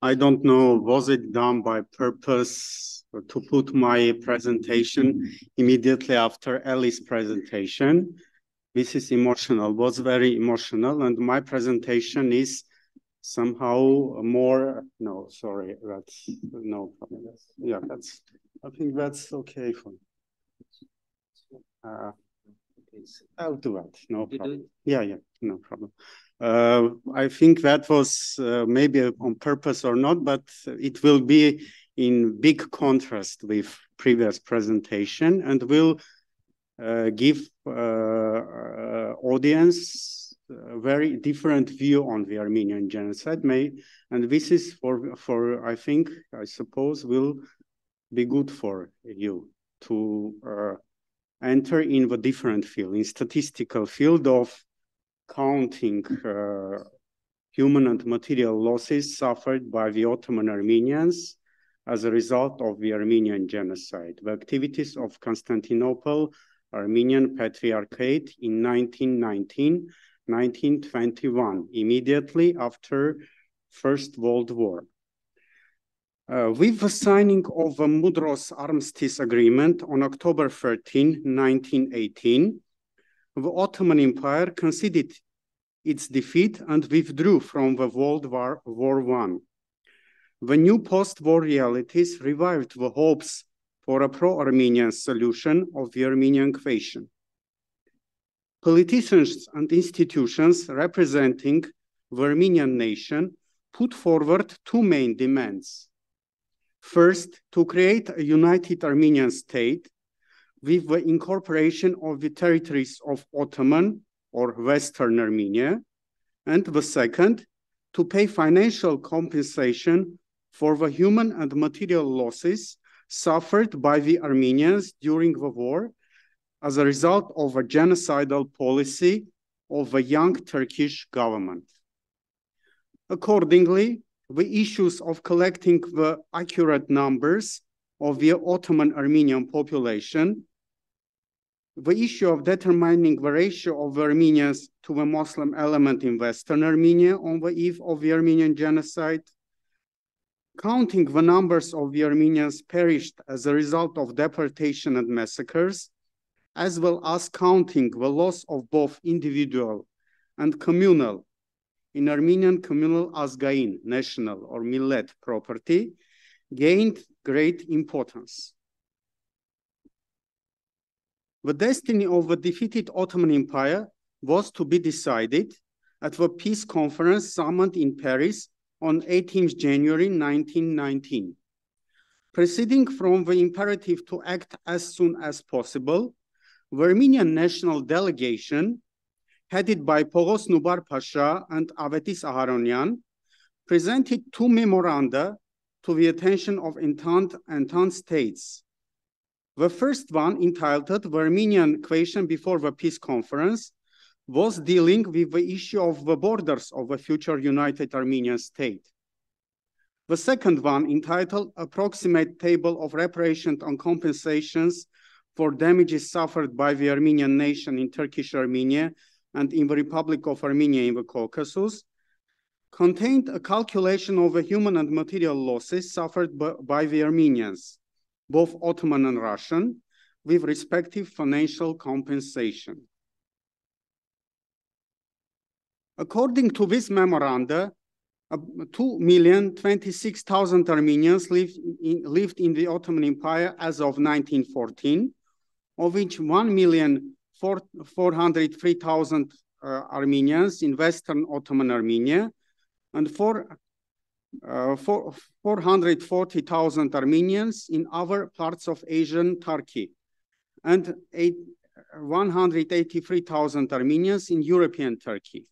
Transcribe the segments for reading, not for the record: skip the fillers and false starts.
I don't know, was it done by purpose to put my presentation immediately after Ellie's presentation? This is emotional, was very emotional, and my presentation is somehow more, no, sorry, that's, no problem. Yeah, that's, I think that's okay for me. I'll do it, no problem. Yeah, no problem. I think that was maybe on purpose or not, but it will be in big contrast with previous presentation and will give audience a very different view on the Armenian genocide. And this is for I think, I suppose, will be good for you to enter in the different field, in statistical field of counting human and material losses suffered by the Ottoman Armenians as a result of the Armenian Genocide, the activities of Constantinople Armenian Patriarchate in 1919-1921, immediately after First World War. With the signing of the Mudros Armistice Agreement on October 13, 1918, the Ottoman Empire conceded its defeat and withdrew from the World War I. The new post-war realities revived the hopes for a pro-Armenian solution of the Armenian question. Politicians and institutions representing the Armenian nation put forward two main demands. First, to create a united Armenian state with the incorporation of the territories of Ottoman or Western Armenia, and the second, to pay financial compensation for the human and material losses suffered by the Armenians during the war as a result of a genocidal policy of the young Turkish government. Accordingly, the issues of collecting the accurate numbers of the Ottoman Armenian population, the issue of determining the ratio of the Armenians to the Muslim element in Western Armenia on the eve of the Armenian Genocide, counting the numbers of the Armenians perished as a result of deportation and massacres, as well as counting the loss of both individual and communal, in Armenian communal azgain, national or millet property, gained great importance. The destiny of the defeated Ottoman Empire was to be decided at the peace conference summoned in Paris on 18th January 1919. Proceeding from the imperative to act as soon as possible, the Armenian national delegation, headed by Pogos Nubar Pasha and Avetis Aharonyan, presented two memoranda to the attention of Entente states. The first one, entitled The Armenian Question Before the Peace Conference, was dealing with the issue of the borders of a future united Armenian state. The second one, entitled Approximate Table of Reparations and Compensations for Damages Suffered by the Armenian Nation in Turkish Armenia and in the Republic of Armenia in the Caucasus, contained a calculation of the human and material losses suffered by the Armenians, both Ottoman and Russian, with respective financial compensation. According to this memoranda, 2,026,000 Armenians lived in the Ottoman Empire as of 1914, of which 1,403,000 Armenians in Western Ottoman Armenia, and 440,000 Armenians in other parts of Asian Turkey, and 183,000 Armenians in European Turkey.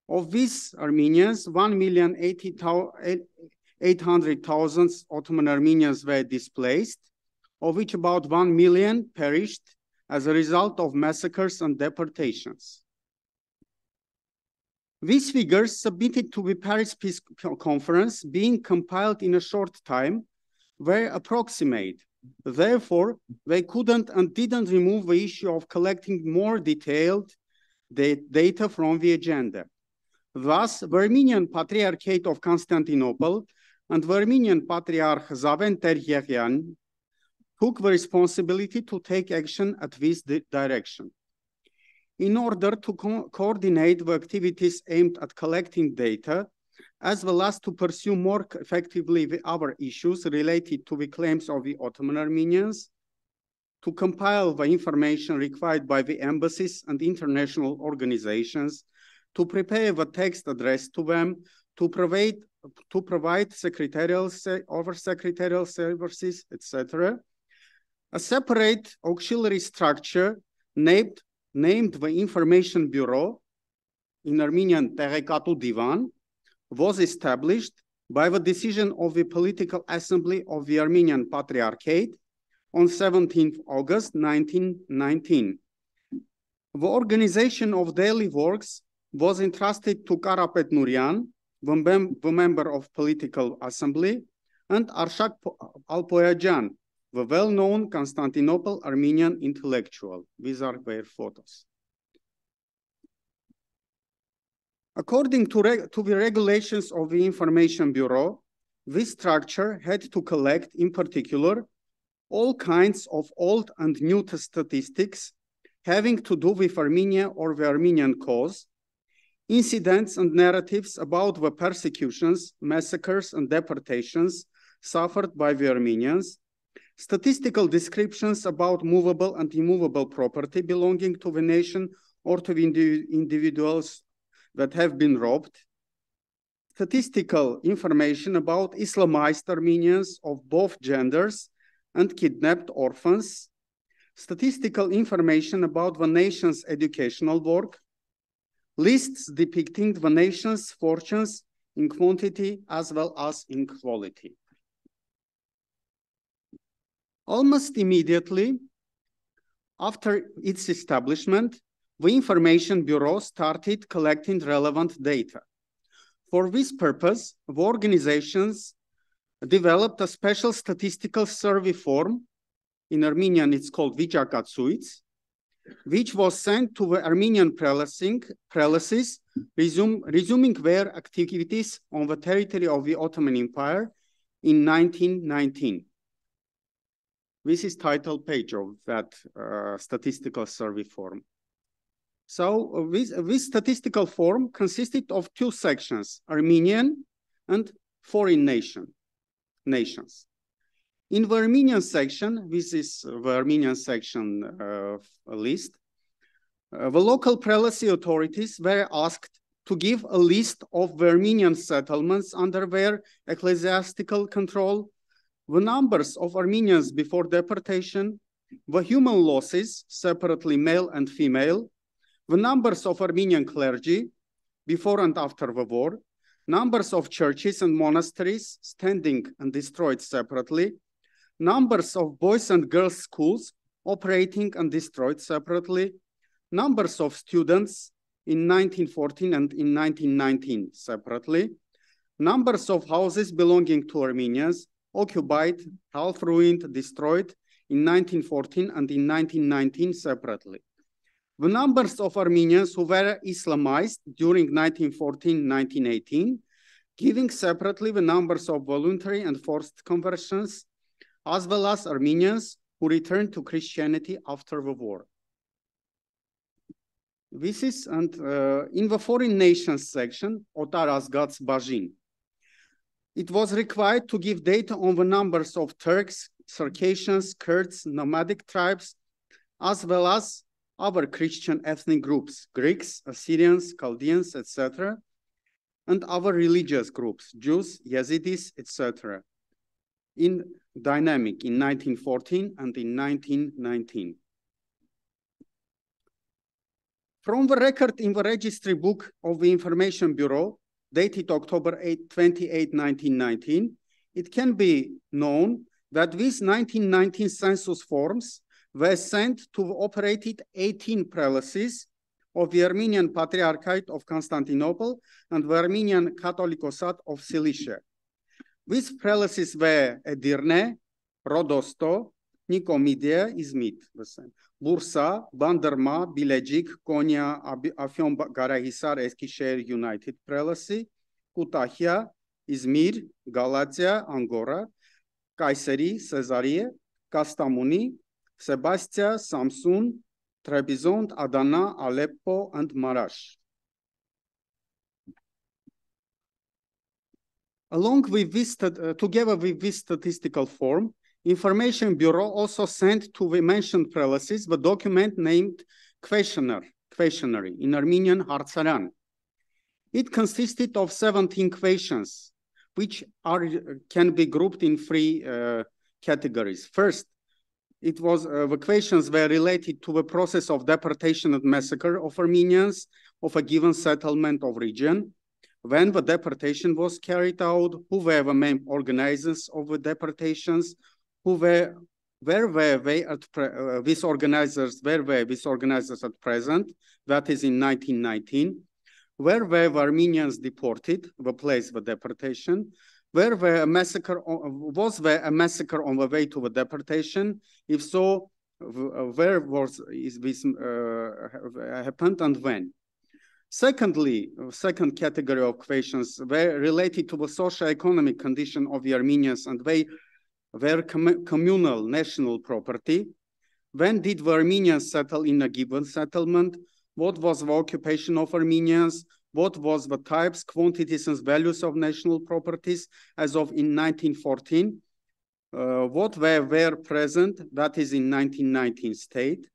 Of these Armenians, 1,800,000 Ottoman Armenians were displaced, of which about 1 million perished as a result of massacres and deportations. These figures submitted to the Paris Peace Conference, being compiled in a short time, were approximate. Therefore, they couldn't and didn't remove the issue of collecting more detailed data from the agenda. Thus, the Armenian Patriarchate of Constantinople and the Armenian Patriarch Zaven Terjerian took the responsibility to take action at this direction. In order to coordinate the activities aimed at collecting data, as well as to pursue more effectively the other issues related to the claims of the Ottoman Armenians, to compile the information required by the embassies and international organizations, to prepare the text addressed to them, to provide secretarial, over-secretarial services, etc. A separate auxiliary structure named the Information Bureau, in Armenian Տեղեկատու Divan, was established by the decision of the Political Assembly of the Armenian Patriarchate on 17th August 1919. The organization of daily works was entrusted to Karapet Nurian, the member of Political Assembly, and Arshak Alpoyajan, the well-known Constantinople Armenian intellectual. These are their photos. According to the regulations of the Information Bureau, this structure had to collect, in particular, all kinds of old and new statistics having to do with Armenia or the Armenian cause, incidents and narratives about the persecutions, massacres, and deportations suffered by the Armenians, statistical descriptions about movable and immovable property belonging to the nation or to the individuals that have been robbed, statistical information about Islamized Armenians of both genders and kidnapped orphans, statistical information about the nation's educational work, lists depicting the nation's fortunes in quantity as well as in quality. Almost immediately after its establishment, the Information Bureau started collecting relevant data. For this purpose, the organizations developed a special statistical survey form, in Armenian it's called Vichakatsuits, which was sent to the Armenian prelacies, resuming their activities on the territory of the Ottoman Empire in 1919. This is title page of that statistical survey form. So this statistical form consisted of two sections, Armenian and foreign nations. In the Armenian section, this is the Armenian section list, the local prelacy authorities were asked to give a list of the Armenian settlements under their ecclesiastical control, the numbers of Armenians before deportation, the human losses, separately male and female, the numbers of Armenian clergy before and after the war, numbers of churches and monasteries standing and destroyed separately, numbers of boys and girls schools operating and destroyed separately, numbers of students in 1914 and in 1919 separately, numbers of houses belonging to Armenians occupied, half ruined, destroyed in 1914 and in 1919 separately. The numbers of Armenians who were Islamized during 1914-1918, giving separately the numbers of voluntary and forced conversions, as well as Armenians who returned to Christianity after the war. This is, and in the foreign nations section, Otar Azgats Bajin, it was required to give data on the numbers of Turks, Circassians, Kurds, nomadic tribes, as well as other Christian ethnic groups, Greeks, Assyrians, Chaldeans, etc., and other religious groups, Jews, Yazidis, etc., in dynamic in 1914 and in 1919. From the record in the registry book of the Information Bureau, dated October 28, 1919, it can be known that these 1919 census forms were sent to the operated 18 prelacies of the Armenian Patriarchate of Constantinople and the Armenian Catholicosat of Cilicia. These prelacies were Edirne, Rodosto, Nicomedia, Izmit, the same. Bursa, Bandırma, Bilecik, Konya, Afyonkarahisar, Eskişehir United Prelacy, Kütahya, İzmir, Galatia, Angora, Kayseri, Caesarea, Kastamoni, Sebastia, Samsun, Trebizond, Adana, Aleppo, and Marash. Along with this, together with this statistical form, Information Bureau also sent to the mentioned prelacies the document named questionary in Armenian Hartsaran. It consisted of 17 questions, which can be grouped in three categories. First, it was the questions were related to the process of deportation and massacre of Armenians of a given settlement of region, when the deportation was carried out, who were the main organizers of the deportations, where were these organizers at present, that is in 1919, where were the Armenians deported, the place of deportation, was there a massacre on the way to the deportation? If so, where is this happened and when? Secondly, second category of questions were related to the socio-economic condition of the Armenians and their communal national property. When did the Armenians settle in a given settlement? What was the occupation of Armenians? What was the types, quantities, and values of national properties as of in 1914? What were present, that is in 1919 state?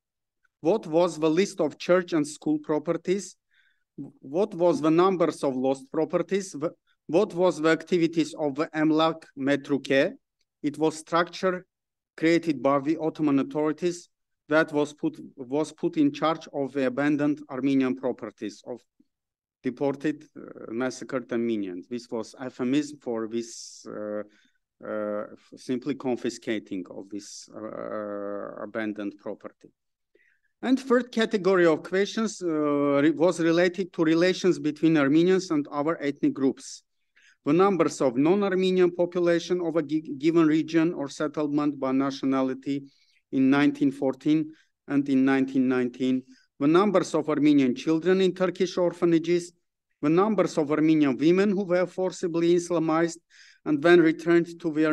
What was the list of church and school properties? What was the numbers of lost properties? What was the activities of the Emlak Metruke? It was structure created by the Ottoman authorities that was put in charge of the abandoned Armenian properties of deported, massacred Armenians. This was euphemism for this simply confiscating of this abandoned property. And third category of questions was related to relations between Armenians and other ethnic groups. The numbers of non-Armenian population of a given region or settlement by nationality in 1914 and in 1919, the numbers of Armenian children in Turkish orphanages, the numbers of Armenian women who were forcibly Islamized and then returned to their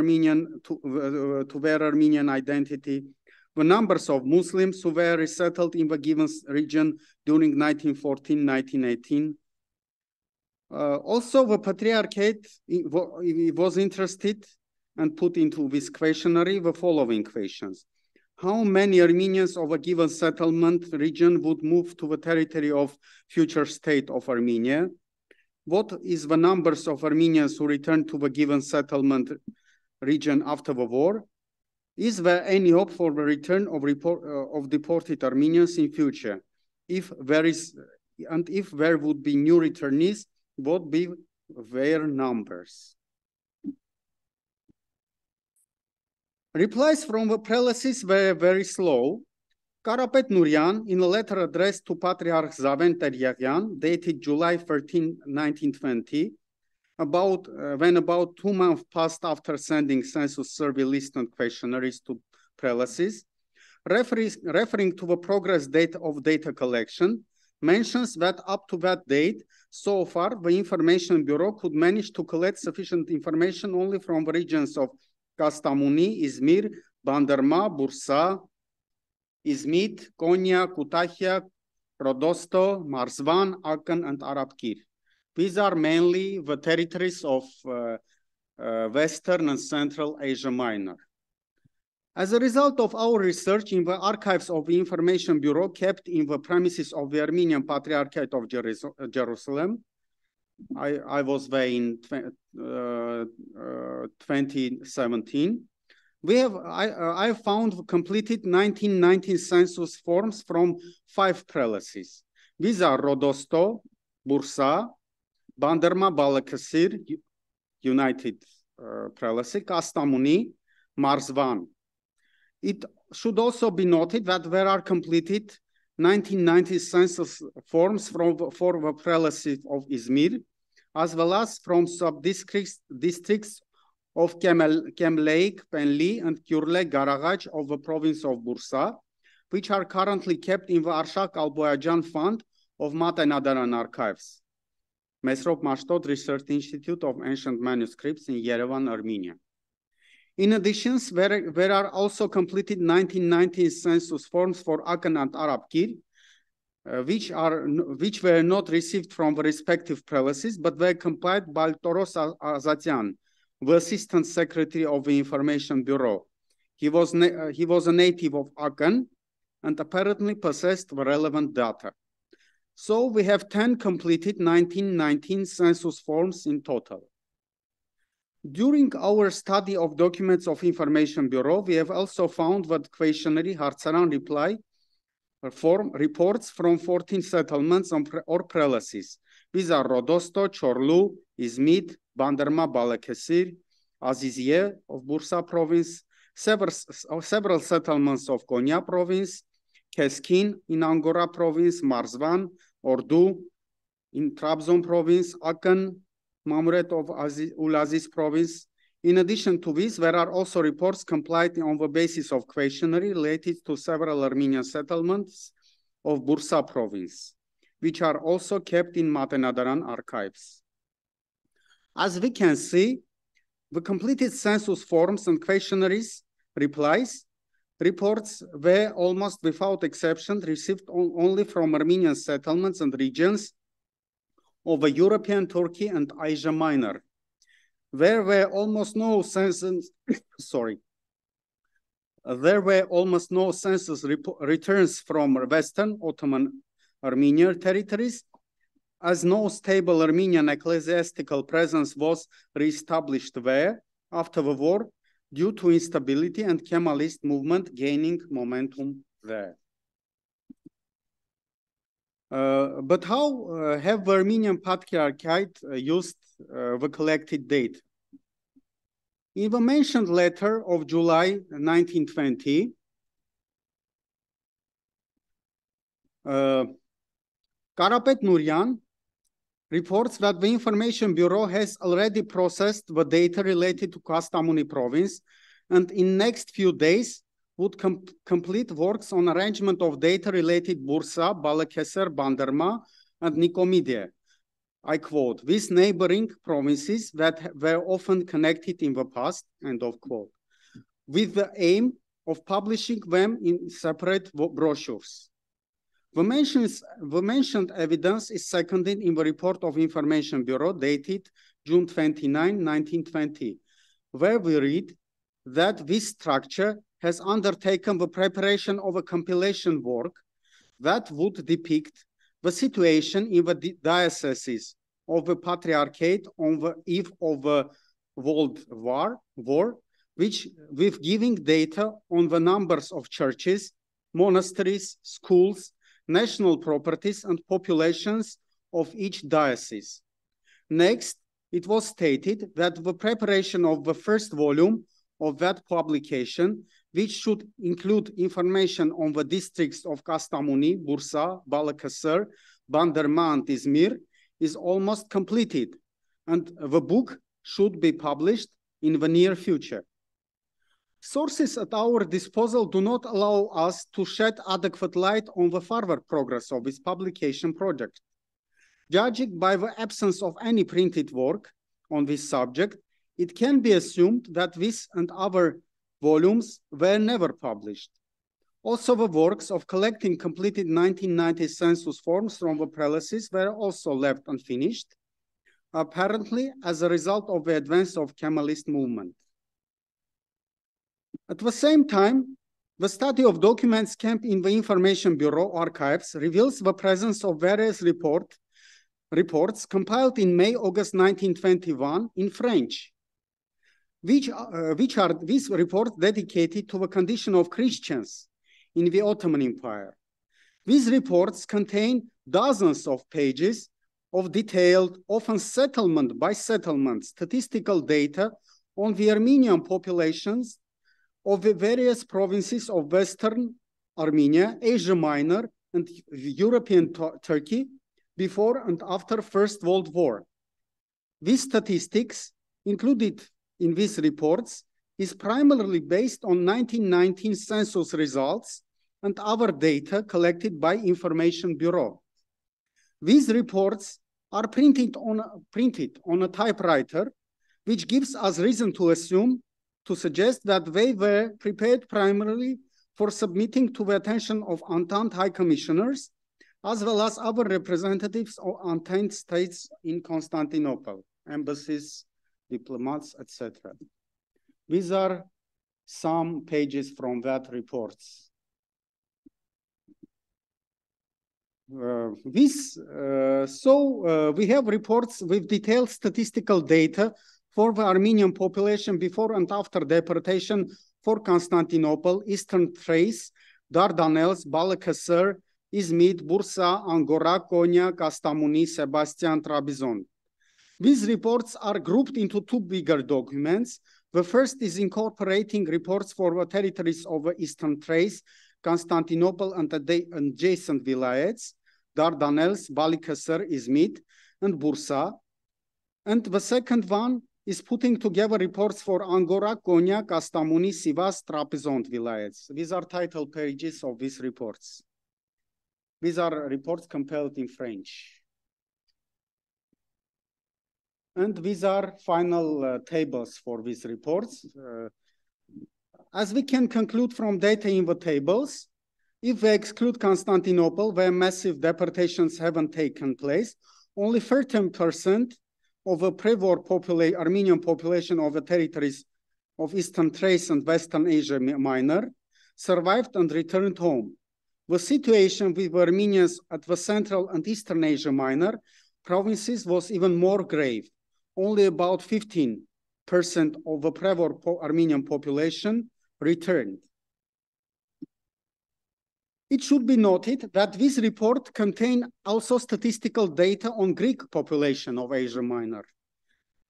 Armenian identity, the numbers of Muslims who were resettled in the given region during 1914-1918. Also, the Patriarchate was interested and put into this questionnaire the following questions. How many Armenians of a given settlement region would move to the territory of future state of Armenia? What is the numbers of Armenians who returned to the given settlement region after the war? Is there any hope for the return of deported Armenians in future? If there is, and if there would be new returnees, what would be their numbers? Replies from the prelacies were very slow. Karapet Nurian, in a letter addressed to Patriarch Zaven Teryagian, dated July 13, 1920, when about 2 months passed after sending census survey list and questionnaires to prelacies, referring to the progress date of data collection, mentions that up to that date, so far, the Information Bureau could manage to collect sufficient information only from the regions of Kastamoni, Izmir, Bandırma, Bursa, Izmit, Konya, Kütahya, Rodosto, Marzvan, Akan, and Arapkir. These are mainly the territories of Western and Central Asia Minor. As a result of our research in the archives of the Information Bureau kept in the premises of the Armenian Patriarchate of Jerusalem, I was there in 2017, I found completed 1919 census forms from 5 prelacies. These are Rodosto, Bursa, Bandırma Balıkesir, United Prelacy, Kastamoni, Marzvan. It should also be noted that there are completed 1990 census forms for the prelacy of Izmir, as well as from sub-districts of Kemleik, Penli, and Kürle Garagaj of the province of Bursa, which are currently kept in the Arshak Alboyajan Fund of Matenadaran Archives, Mesrop Mashtod Research Institute of Ancient Manuscripts in Yerevan, Armenia. In addition, there are also completed 1919 census forms for Akan and Arabkir, which were not received from the respective prelacies, but were compiled by Toros Azatian, the Assistant Secretary of the Information Bureau. He was a native of Akan and apparently possessed the relevant data. So we have 10 completed 1919 census forms in total. During our study of documents of Information Bureau, we have also found that questionnaire Hartsaran reply form reports from 14 settlements or prelacies. These are Rodosto, Chorlu, Izmit, Banderma, Balakesir, Azizie of Bursa province, several settlements of Konya province, Keskin in Angora province, Marzvan, Ordu in Trabzon province, Akan, Mamret of Ulaziz province. In addition to this, there are also reports compiled on the basis of questionnaire related to several Armenian settlements of Bursa province, which are also kept in Matenadaran archives. As we can see, the completed census forms and questionnaires reports were almost without exception received only from Armenian settlements and regions of European Turkey and Asia Minor. There were almost no census, there were almost no census returns from Western Ottoman Armenian territories, as no stable Armenian ecclesiastical presence was reestablished there after the war due to instability and Kemalist movement gaining momentum there. But how have the Armenian Patriarchate used the collected data? In the mentioned letter of July 1920, Karapet Nurian reports that the Information Bureau has already processed the data related to Kastamonu province and in next few days would complete works on arrangement of data related Bursa, Balıkesir, Bandırma, and Nicomedia. I quote, these neighboring provinces that were often connected in the past, end of quote, with the aim of publishing them in separate brochures. The mentioned evidence is seconded in the report of Information Bureau dated June 29, 1920, where we read that this structure has undertaken the preparation of a compilation work that would depict the situation in the dioceses of the Patriarchate on the eve of the World War, which with giving data on the numbers of churches, monasteries, schools, national properties, and populations of each diocese. Next, it was stated that the preparation of the first volume of that publication, which should include information on the districts of Kastamonu, Bursa, Balıkesir, Bandırma, and Izmir, is almost completed, and the book should be published in the near future. Sources at our disposal do not allow us to shed adequate light on the further progress of this publication project. Judging by the absence of any printed work on this subject, it can be assumed that this and other volumes were never published. Also, the works of collecting completed 1990 census forms from the prelacies were also left unfinished, apparently as a result of the advance of Kemalist movement. At the same time, the study of documents kept in the Information Bureau archives reveals the presence of various reports compiled in May-August 1921 in French, which are these reports dedicated to the condition of Christians in the Ottoman Empire. These reports contain dozens of pages of detailed, often settlement by settlement, statistical data on the Armenian populations of the various provinces of Western Armenia, Asia Minor, and European Turkey before and after First World War. These statistics included in these reports is primarily based on 1919 census results and other data collected by Information Bureau. These reports are printed on a typewriter, which gives us reason to suggest that they were prepared primarily for submitting to the attention of Entente High Commissioners, as well as other representatives of Entente states in Constantinople, embassies, diplomats, etc. These are some pages from that reports. We have reports with detailed statistical data for the Armenian population before and after deportation for Constantinople, Eastern Thrace, Dardanelles, Balıkesir, Izmit, Bursa, Angora, Konya, Kastamoni, Sebastian, Trabzon. These reports are grouped into two bigger documents. The first is incorporating reports for the territories of the Eastern Thrace, Constantinople and adjacent vilayets, Dardanelles, Balıkesir, Izmit, and Bursa. And the second one is putting together reports for Angora, Konya, Kastamoni, Sivas, Trabzon vilayets. These are title pages of these reports. These are reports compiled in French. And these are final tables for these reports. As we can conclude from data in the tables, if we exclude Constantinople, where massive deportations haven't taken place, only 13% of the pre-war Armenian population of the territories of Eastern Thrace and Western Asia Minor survived and returned home. The situation with the Armenians at the Central and Eastern Asia Minor provinces was even more grave. Only about 15% of the pre-war Armenian population returned. It should be noted that this report contains also statistical data on Greek population of Asia Minor.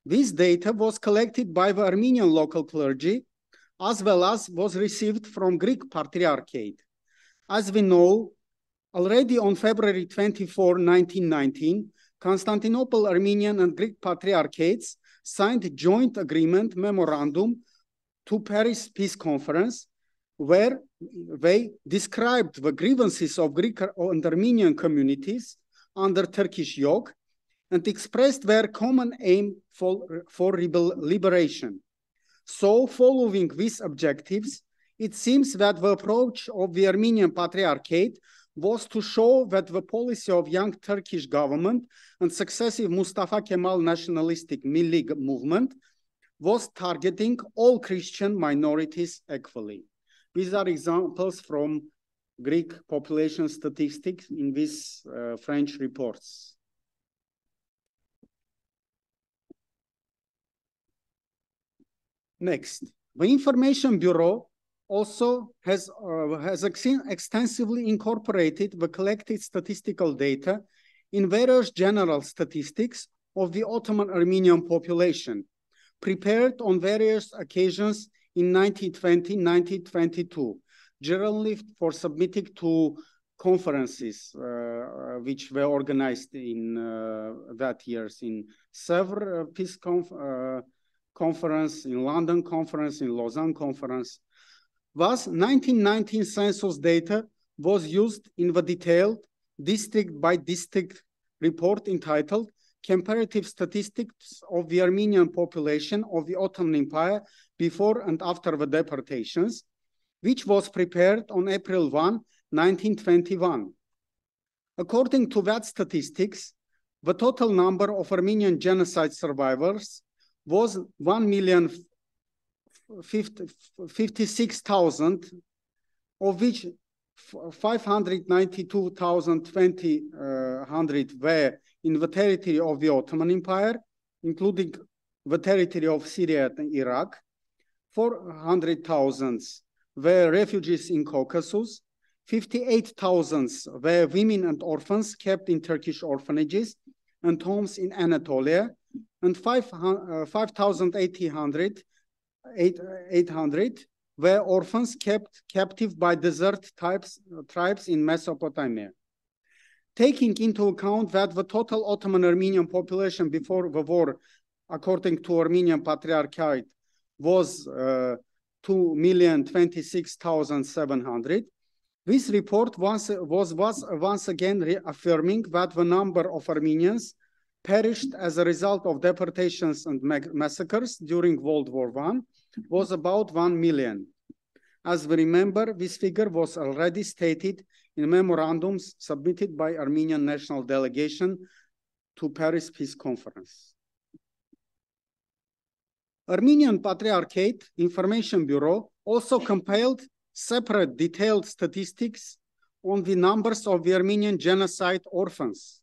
This data was collected by the Armenian local clergy, as well as was received from Greek Patriarchate. As we know, already on February 24, 1919, Constantinople Armenian and Greek Patriarchates signed a joint agreement memorandum to Paris Peace Conference, where they described the grievances of Greek and Armenian communities under Turkish yoke and expressed their common aim for liberation. So, following these objectives, it seems that the approach of the Armenian Patriarchate was to show that the policy of young Turkish government and successive Mustafa Kemal nationalistic Milli movement was targeting all Christian minorities equally. These are examples from Greek population statistics in these French reports. Next, the Information Bureau also has extensively incorporated the collected statistical data in various general statistics of the Ottoman Armenian population, prepared on various occasions in 1920, 1922, generally for submitting to conferences which were organized in that years, in several peace conference, in London conference, in Lausanne conference. Thus, 1919 census data was used in the detailed district by district report entitled Comparative Statistics of the Armenian Population of the Ottoman Empire before and after the deportations, which was prepared on April 1, 1921. According to that statistics, the total number of Armenian genocide survivors was 1,056,000, of which 592,200 were in the territory of the Ottoman Empire, including the territory of Syria and Iraq. 400,000 were refugees in Caucasus. 58,000 were women and orphans kept in Turkish orphanages and homes in Anatolia, and 5,800 were orphans kept captive by desert tribes in Mesopotamia. Taking into account that the total Ottoman Armenian population before the war, according to Armenian Patriarchate, was 2,026,700. This report was once again reaffirming that the number of Armenians perished as a result of deportations and massacres during World War I was about 1 million. As we remember, this figure was already stated in memorandums submitted by Armenian National Delegation to Paris Peace Conference. Armenian Patriarchate Information Bureau also compiled separate detailed statistics on the numbers of the Armenian genocide orphans,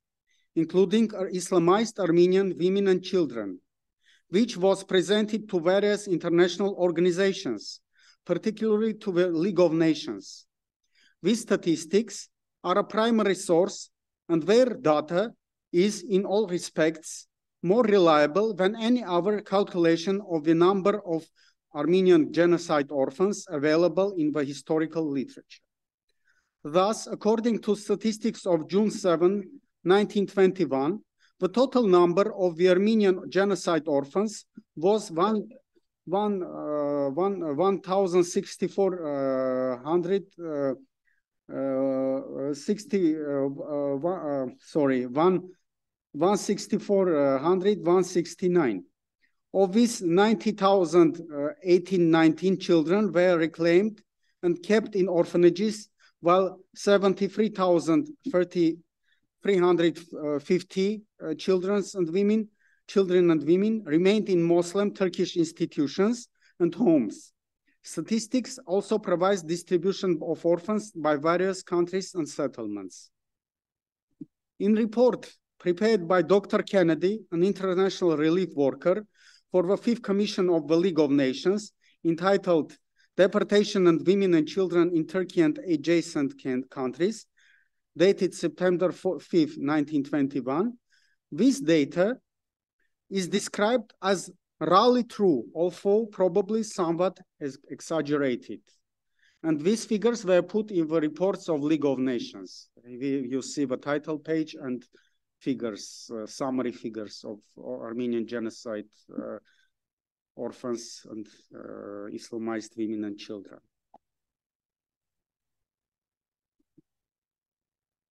including Islamized Armenian women and children, which was presented to various international organizations, particularly to the League of Nations. These statistics are a primary source, and their data is in all respects more reliable than any other calculation of the number of Armenian genocide orphans available in the historical literature. Thus, according to statistics of June 7, 1921, the total number of the Armenian genocide orphans was 169. Of these, 90,019 children were reclaimed and kept in orphanages, while 73,350 children and women remained in Muslim Turkish institutions and homes. Statistics also provides distribution of orphans by various countries and settlements. In report prepared by Dr. Kennedy, an international relief worker for the Fifth Commission of the League of Nations, entitled Deportation and Women and Children in Turkey and Adjacent Countries, dated September 5th, 1921, this data is described as roughly true, although probably somewhat exaggerated. And these figures were put in the reports of League of Nations. You see the title page and figures, summary figures of Armenian genocide orphans and Islamized women and children.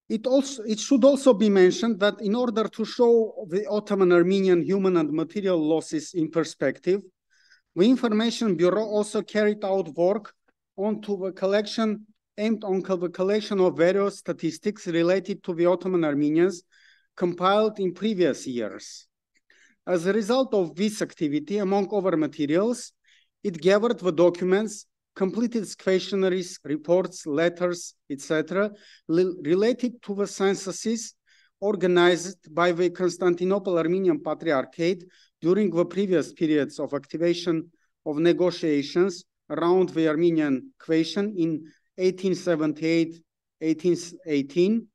It should also be mentioned that in order to show the Ottoman Armenian human and material losses in perspective, the Information Bureau also carried out work aimed on the collection of various statistics related to the Ottoman Armenians compiled in previous years. As a result of this activity, among other materials, it gathered the documents, completed questionnaires, reports, letters, etc., related to the censuses organized by the Constantinople Armenian Patriarchate during the previous periods of activation of negotiations around the Armenian question in 1878, 1818,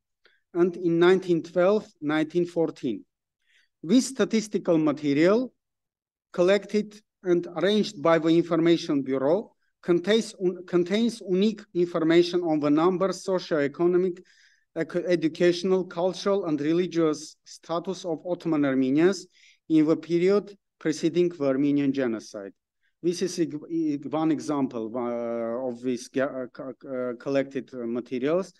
and in 1912, 1914. This statistical material, collected and arranged by the Information Bureau, contains unique information on the numbers, socioeconomic, educational, cultural, and religious status of Ottoman Armenians in the period preceding the Armenian Genocide. This is one example of these collected materials.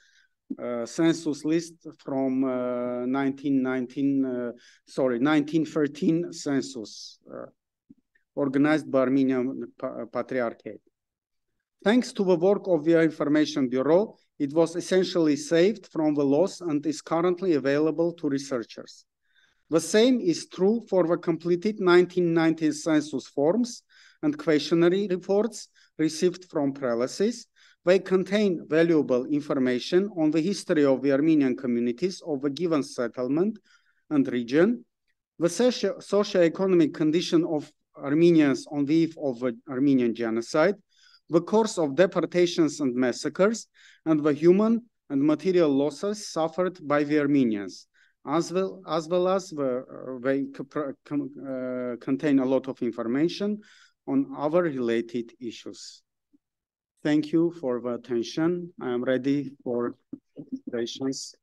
Census list from 1913 census organized by Armenian Patriarchate. Thanks to the work of the Information Bureau, it was essentially saved from the loss and is currently available to researchers. The same is true for the completed 1919 census forms and questionnaire reports received from prelacies. They contain valuable information on the history of the Armenian communities of a given settlement and region, the socio-economic condition of Armenians on the eve of the Armenian Genocide, the course of deportations and massacres, and the human and material losses suffered by the Armenians, as well as they contain a lot of information on other related issues. Thank you for the attention. I am ready for questions.